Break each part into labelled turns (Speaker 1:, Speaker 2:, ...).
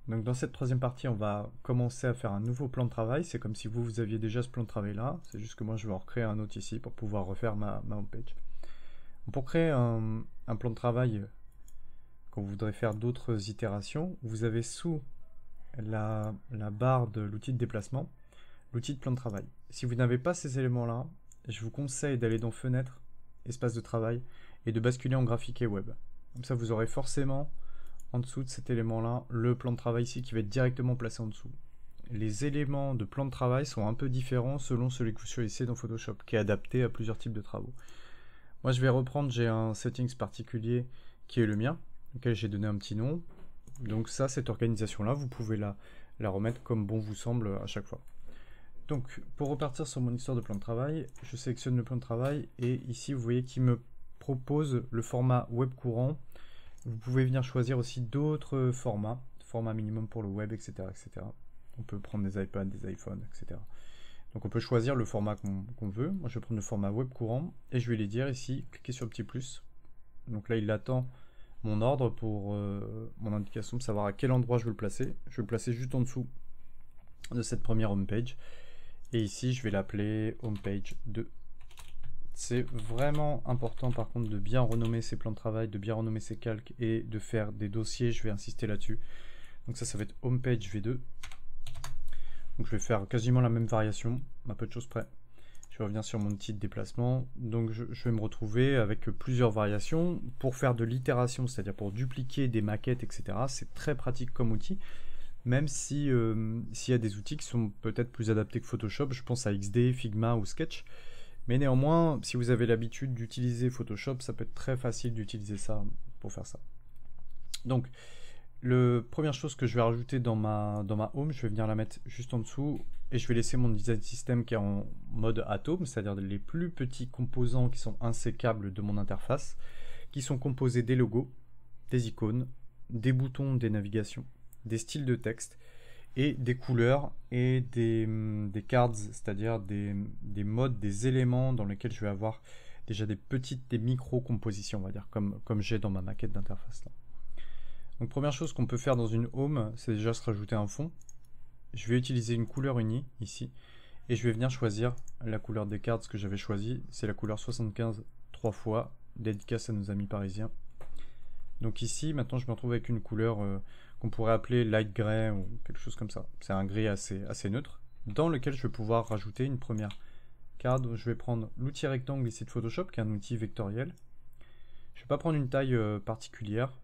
Speaker 1: Donc dans cette troisième partie, on va commencer à faire un nouveau plan de travail. C'est comme si vous aviez déjà ce plan de travail là. C'est juste que moi je vais en recréer un autre ici pour pouvoir refaire ma homepage. Pour créer un plan de travail, quand vous voudrez faire d'autres itérations, vous avez sous la barre de l'outil de déplacement, l'outil de plan de travail. Si vous n'avez pas ces éléments-là, je vous conseille d'aller dans Fenêtre, Espace de travail, et de basculer en graphique et web. Comme ça, vous aurez forcément, en dessous de cet élément-là, le plan de travail ici qui va être directement placé en dessous. Les éléments de plan de travail sont un peu différents selon celui que vous choisissez dans Photoshop, qui est adapté à plusieurs types de travaux. Moi, je vais reprendre, j'ai un settings particulier qui est le mien, auquel j'ai donné un petit nom. Donc ça, cette organisation-là, vous pouvez la remettre comme bon vous semble à chaque fois. Donc, pour repartir sur mon histoire de plan de travail, je sélectionne le plan de travail et ici, vous voyez qu'il me propose le format web courant. Vous pouvez venir choisir aussi d'autres formats, format minimum pour le web, etc., etc. On peut prendre des iPads, des iPhones, etc. Donc on peut choisir le format qu'on veut. Moi, je vais prendre le format web courant et je vais lui dire ici, cliquez sur le petit plus. Donc là, il attend mon ordre pour mon indication de savoir à quel endroit je veux le placer. Je vais le placer juste en dessous de cette première homepage. Et ici, je vais l'appeler homepage 2. C'est vraiment important par contre de bien renommer ses plans de travail, de bien renommer ses calques et de faire des dossiers, je vais insister là-dessus. Donc ça va être homepage V2. Donc je vais faire quasiment la même variation, à peu de choses près. Je vais revenir sur mon outil de déplacement. Donc je vais me retrouver avec plusieurs variations. Pour faire de l'itération, c'est-à-dire pour dupliquer des maquettes, etc. C'est très pratique comme outil. Même si s'il y a des outils qui sont peut-être plus adaptés que Photoshop, je pense à XD, Figma ou Sketch. Mais néanmoins, si vous avez l'habitude d'utiliser Photoshop, ça peut être très facile d'utiliser ça pour faire ça. Donc, la première chose que je vais rajouter dans ma home, je vais venir la mettre juste en dessous et je vais laisser mon design system qui est en mode atome, c'est-à-dire les plus petits composants qui sont insécables de mon interface, qui sont composés des logos, des icônes, des boutons, des navigations, des styles de texte et des couleurs et des cards, c'est-à-dire des modes, des éléments dans lesquels je vais avoir déjà des micro-compositions, on va dire, comme j'ai dans ma maquette d'interface là. Donc première chose qu'on peut faire dans une home, c'est déjà se rajouter un fond. Je vais utiliser une couleur unie ici et je vais venir choisir la couleur des cards que j'avais choisi. C'est la couleur 75 3 fois, dédicace à nos amis parisiens. Donc ici, maintenant je me retrouve avec une couleur qu'on pourrait appeler light gray ou quelque chose comme ça. C'est un gris assez neutre dans lequel je vais pouvoir rajouter une première card. Je vais prendre l'outil rectangle ici de Photoshop qui est un outil vectoriel. Je ne vais pas prendre une taille particulière.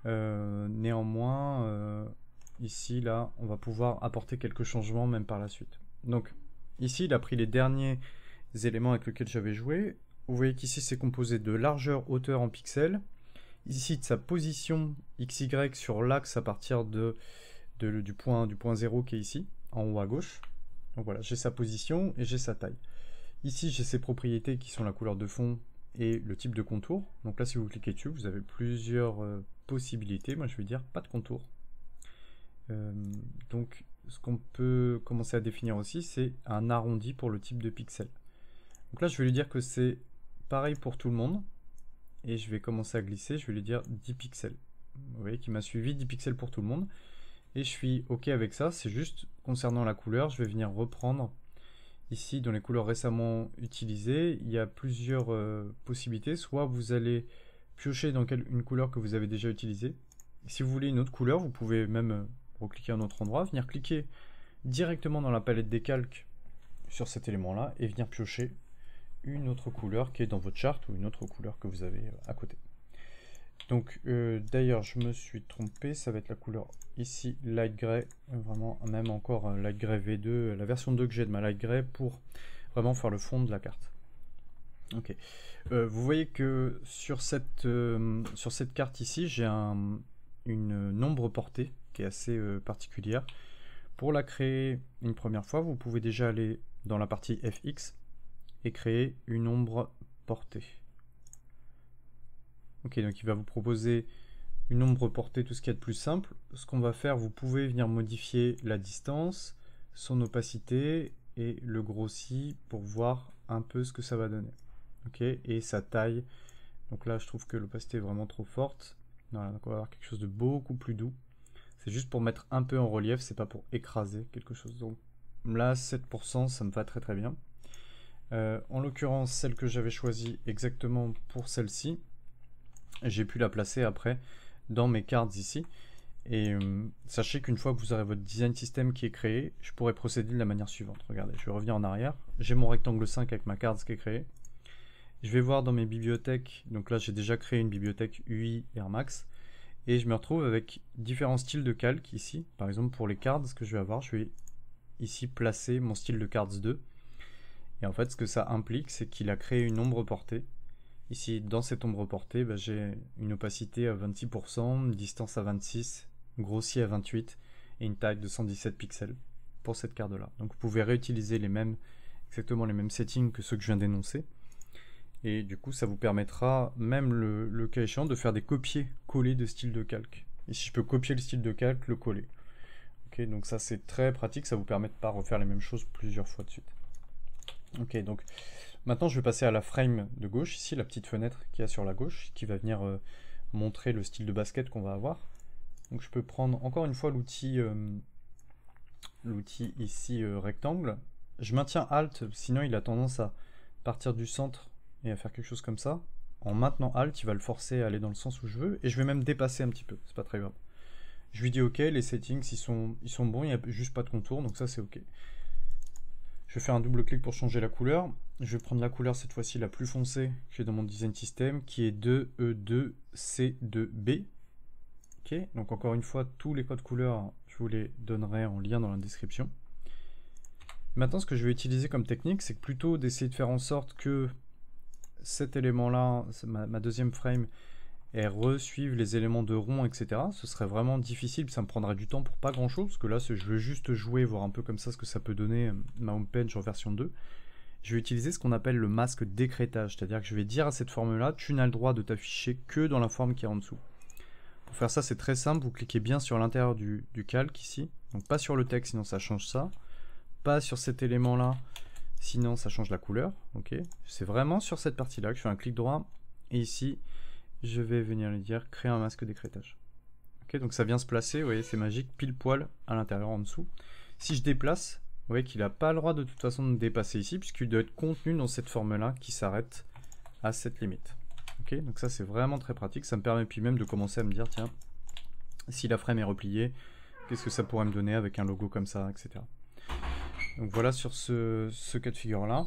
Speaker 1: Néanmoins, ici, là, on va pouvoir apporter quelques changements même par la suite. Donc, ici, il a pris les derniers éléments avec lesquels j'avais joué. Vous voyez qu'ici, c'est composé de largeur, hauteur en pixels. Ici, de sa position XY sur l'axe à partir du point 0 qui est ici, en haut à gauche. Donc voilà, j'ai sa position et j'ai sa taille. Ici, j'ai ses propriétés qui sont la couleur de fond et le type de contour. Donc là, si vous cliquez dessus, vous avez plusieurs possibilités. Moi, je vais dire pas de contour. Donc, ce qu'on peut commencer à définir aussi, c'est un arrondi pour le type de pixel. Donc là, je vais lui dire que c'est pareil pour tout le monde. Et je vais commencer à glisser, je vais lui dire 10 pixels. Vous voyez qu'il m'a suivi 10 pixels pour tout le monde. Et je suis OK avec ça. C'est juste, concernant la couleur, je vais venir reprendre ici, dans les couleurs récemment utilisées, il y a plusieurs possibilités. Soit vous allez piocher dans une couleur que vous avez déjà utilisée. Si vous voulez une autre couleur, vous pouvez même recliquer à un autre endroit, venir cliquer directement dans la palette des calques sur cet élément-là et venir piocher une autre couleur qui est dans votre charte ou une autre couleur que vous avez à côté. Donc d'ailleurs je me suis trompé, ça va être la couleur ici light gray, vraiment même encore light gray V2, la version 2 que j'ai de ma light gray pour vraiment faire le fond de la carte. Ok, vous voyez que sur cette carte ici j'ai une nombre portée qui est assez particulière. Pour la créer une première fois, vous pouvez déjà aller dans la partie FX et créer une ombre portée. Ok, donc il va vous proposer une ombre portée, tout ce qu'il y a de plus simple. Ce qu'on va faire, vous pouvez venir modifier la distance, son opacité et le grossi pour voir un peu ce que ça va donner. Ok, et sa taille. Donc là, je trouve que l'opacité est vraiment trop forte. Voilà, donc on va avoir quelque chose de beaucoup plus doux. C'est juste pour mettre un peu en relief, c'est pas pour écraser quelque chose. Donc là, 7%, ça me va très très bien. En l'occurrence, celle que j'avais choisie exactement pour celle-ci, j'ai pu la placer après dans mes cards ici. Et sachez qu'une fois que vous aurez votre design system qui est créé, je pourrais procéder de la manière suivante. Regardez, je vais revenir en arrière. J'ai mon rectangle 5 avec ma card qui est créée. Je vais voir dans mes bibliothèques. Donc là, j'ai déjà créé une bibliothèque UI Air Max. Et je me retrouve avec différents styles de calque ici. Par exemple, pour les cards, ce que je vais avoir, je vais ici placer mon style de cards 2. Et en fait, ce que ça implique, c'est qu'il a créé une ombre portée. Ici, dans cette ombre portée, j'ai une opacité à 26%, une distance à 26, grossi à 28 et une taille de 117 pixels pour cette carte-là. Donc vous pouvez réutiliser exactement les mêmes settings que ceux que je viens d'énoncer. Et du coup, ça vous permettra, même le cas échéant, de faire des copier-coller de style de calque. Ici, je peux copier le style de calque, le coller. Ok, donc ça, c'est très pratique, ça vous permet de ne pas refaire les mêmes choses plusieurs fois de suite. Ok, donc maintenant, je vais passer à la frame de gauche, ici, la petite fenêtre qu'il y a sur la gauche, qui va venir montrer le style de basket qu'on va avoir. Donc je peux prendre encore une fois l'outil ici rectangle. Je maintiens Alt, sinon il a tendance à partir du centre et à faire quelque chose comme ça. En maintenant Alt, il va le forcer à aller dans le sens où je veux, et je vais même dépasser un petit peu, c'est pas très grave. Je lui dis OK, les settings ils sont bons, il n'y a juste pas de contour, donc ça c'est OK. Je vais faire un double clic pour changer la couleur. Je vais prendre la couleur cette fois-ci la plus foncée que j'ai dans mon design system, qui est 2E2C2B. Ok, donc encore une fois, tous les codes couleurs, je vous les donnerai en lien dans la description. Maintenant, ce que je vais utiliser comme technique, c'est plutôt d'essayer de faire en sorte que cet élément-là, ma deuxième frame, elle resuive les éléments de rond, etc. Ce serait vraiment difficile, ça me prendrait du temps pour pas grand-chose, parce que là, je veux juste jouer, voir un peu comme ça ce que ça peut donner ma homepage en version 2. Je vais utiliser ce qu'on appelle le masque d'écrêtage, c'est-à-dire que je vais dire à cette forme-là, tu n'as le droit de t'afficher que dans la forme qui est en dessous. Pour faire ça, c'est très simple, vous cliquez bien sur l'intérieur du calque ici, donc pas sur le texte, sinon ça change ça, pas sur cet élément-là, sinon ça change la couleur, ok. C'est vraiment sur cette partie-là que je fais un clic droit, et ici, je vais venir lui dire créer un masque d'écrêtage. Ok, donc ça vient se placer, vous voyez, c'est magique, pile poil à l'intérieur en dessous. Si je déplace, vous voyez qu'il n'a pas le droit de toute façon de dépasser ici, puisqu'il doit être contenu dans cette forme-là qui s'arrête à cette limite. Ok, donc ça c'est vraiment très pratique, ça me permet puis même de commencer à me dire, tiens, si la frame est repliée, qu'est-ce que ça pourrait me donner avec un logo comme ça, etc. Donc voilà sur ce cas de figure-là.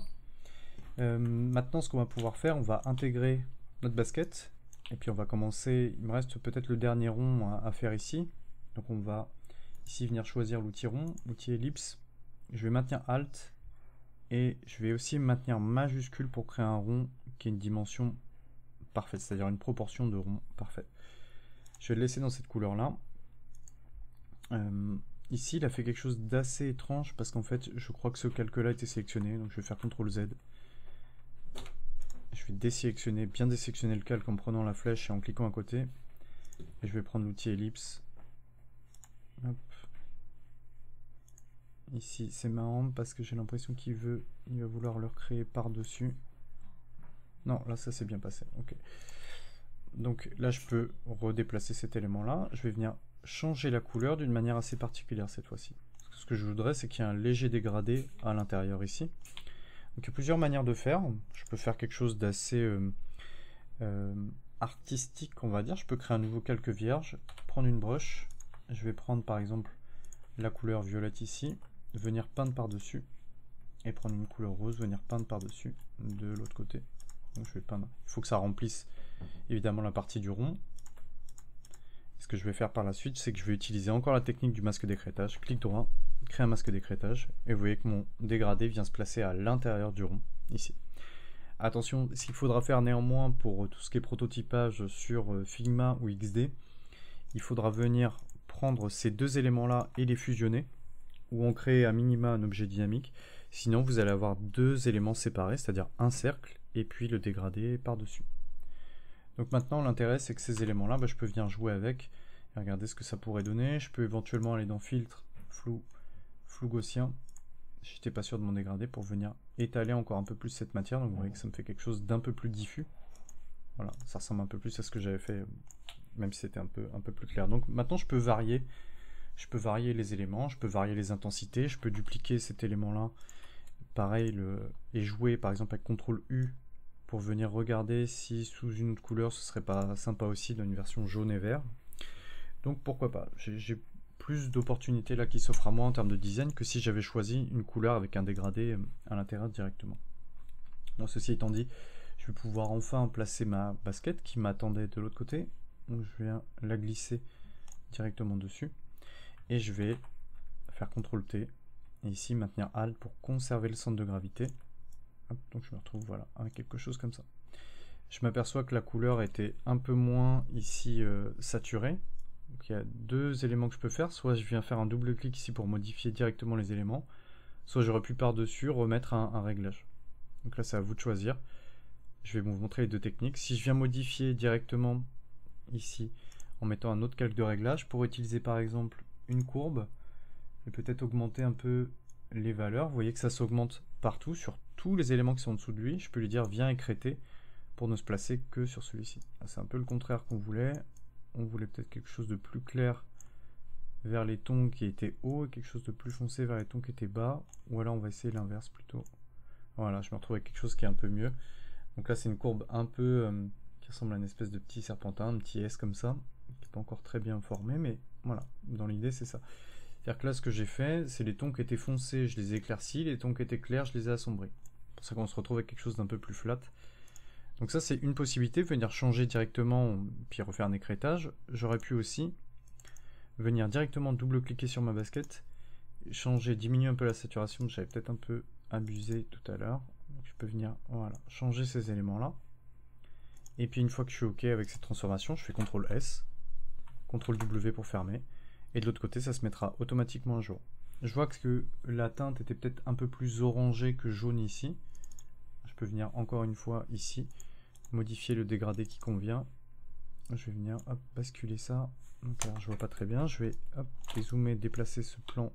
Speaker 1: Maintenant, ce qu'on va pouvoir faire, on va intégrer notre basket, et puis on va commencer, il me reste peut-être le dernier rond à faire ici. Donc on va ici venir choisir l'outil rond, l'outil ellipse. Je vais maintenir Alt, et je vais aussi maintenir majuscule pour créer un rond qui est une dimension parfaite, c'est-à-dire une proportion de rond parfaite. Je vais le laisser dans cette couleur-là. Ici, il a fait quelque chose d'assez étrange parce qu'en fait, je crois que ce calque-là a été sélectionné, donc je vais faire CTRL Z. Je vais désélectionner, bien désélectionner le calque en prenant la flèche et en cliquant à côté. Et je vais prendre l'outil ellipse. Hop. Ici, c'est marrant parce que j'ai l'impression qu'il va vouloir le recréer par-dessus. Non, là, ça s'est bien passé. Ok. Donc là, je peux redéplacer cet élément-là. Je vais venir changer la couleur d'une manière assez particulière cette fois-ci. Ce que je voudrais, c'est qu'il y ait un léger dégradé à l'intérieur ici. Donc il y a plusieurs manières de faire. Je peux faire quelque chose d'assez artistique, on va dire. Je peux créer un nouveau calque vierge, prendre une brush. Je vais prendre par exemple la couleur violette ici, venir peindre par-dessus, et prendre une couleur rose, venir peindre par-dessus de l'autre côté. Donc je vais peindre. Il faut que ça remplisse évidemment la partie du rond. Ce que je vais faire par la suite, c'est que je vais utiliser encore la technique du masque d'écrêtage. Clic droit, créer un masque d'écrêtage, et vous voyez que mon dégradé vient se placer à l'intérieur du rond, ici. Attention, ce qu'il faudra faire néanmoins pour tout ce qui est prototypage sur Figma ou XD, il faudra venir prendre ces deux éléments-là et les fusionner, ou en créer à minima un objet dynamique. Sinon, vous allez avoir deux éléments séparés, c'est-à-dire un cercle, et puis le dégradé par-dessus. Donc maintenant, l'intérêt, c'est que ces éléments-là, je peux venir jouer avec et regarder ce que ça pourrait donner. Je peux éventuellement aller dans Filtre, Flou gaussien, si j'étais pas sûr de mon dégradé, pour venir étaler encore un peu plus cette matière. Donc vous voyez que ça me fait quelque chose d'un peu plus diffus. Voilà, ça ressemble un peu plus à ce que j'avais fait, même si c'était un peu plus clair. Donc maintenant, je peux varier Je peux varier les éléments, je peux varier les intensités, je peux dupliquer cet élément-là, pareil, et jouer par exemple avec CTRL U pour venir regarder si sous une autre couleur ce serait pas sympa aussi dans une version jaune et vert. Donc pourquoi pas, j'ai plus d'opportunités là qui s'offrent à moi en termes de design que si j'avais choisi une couleur avec un dégradé à l'intérieur directement. Bon, ceci étant dit, je vais pouvoir enfin placer ma basket qui m'attendait de l'autre côté. Donc je viens la glisser directement dessus et je vais faire CTRL T et ici maintenir ALT pour conserver le centre de gravité. Hop, donc je me retrouve voilà avec quelque chose comme ça. Je m'aperçois que la couleur était un peu moins ici saturée. Donc il y a deux éléments que je peux faire, soit je viens faire un double clic ici pour modifier directement les éléments, soit j'aurais pu par-dessus remettre un réglage. Donc là c'est à vous de choisir. Je vais vous montrer les deux techniques. Si je viens modifier directement ici en mettant un autre calque de réglage, pour utiliser par exemple une courbe et peut-être augmenter un peu les valeurs, vous voyez que ça s'augmente partout sur tous les éléments qui sont en dessous de lui. Je peux lui dire viens écrêter pour ne se placer que sur celui-ci. C'est un peu le contraire qu'on voulait. On voulait peut-être quelque chose de plus clair vers les tons qui étaient hauts et quelque chose de plus foncé vers les tons qui étaient bas. Ou alors on va essayer l'inverse plutôt. Voilà, je me retrouve avec quelque chose qui est un peu mieux. Donc là c'est une courbe un peu qui ressemble à une espèce de petit serpentin, un petit S comme ça, qui n'est pas encore très bien formé, mais voilà, dans l'idée c'est ça. C'est-à-dire que là ce que j'ai fait, c'est les tons qui étaient foncés, je les ai éclaircis, les tons qui étaient clairs, je les ai assombris. C'est pour ça qu'on se retrouve avec quelque chose d'un peu plus flat. Donc ça c'est une possibilité, venir changer directement, puis refaire un écrêtage. J'aurais pu aussi venir directement double-cliquer sur ma basket, changer, diminuer un peu la saturation, j'avais peut-être un peu abusé tout à l'heure. Je peux venir voilà, changer ces éléments-là. Et puis une fois que je suis OK avec cette transformation, je fais CTRL S, CTRL W pour fermer. Et de l'autre côté, ça se mettra automatiquement à jour. Je vois que la teinte était peut-être un peu plus orangée que jaune ici. Je peux venir encore une fois ici, modifier le dégradé qui convient. Je vais venir hop, basculer ça. Donc, alors, je vois pas très bien. Je vais hop, dézoomer, déplacer ce plan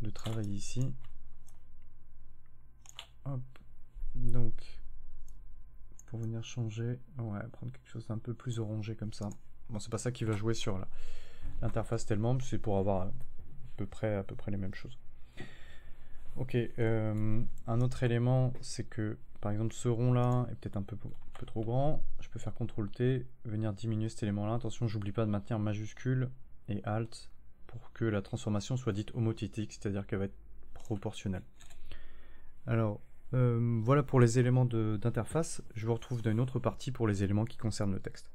Speaker 1: de travail ici. Hop. Donc, pour venir changer, ouais, prendre quelque chose d'un peu plus orangé comme ça. Bon, c'est pas ça qui va jouer sur l'interface tellement, c'est pour avoir à peu près les mêmes choses. Ok, un autre élément, c'est que par exemple ce rond là est peut-être un peu trop grand. Je peux faire CTRL T, venir diminuer cet élément là. Attention, j'oublie pas de maintenir majuscule et Alt pour que la transformation soit dite homothétique, c'est-à-dire qu'elle va être proportionnelle. Alors, voilà pour les éléments d'interface. Je vous retrouve dans une autre partie pour les éléments qui concernent le texte.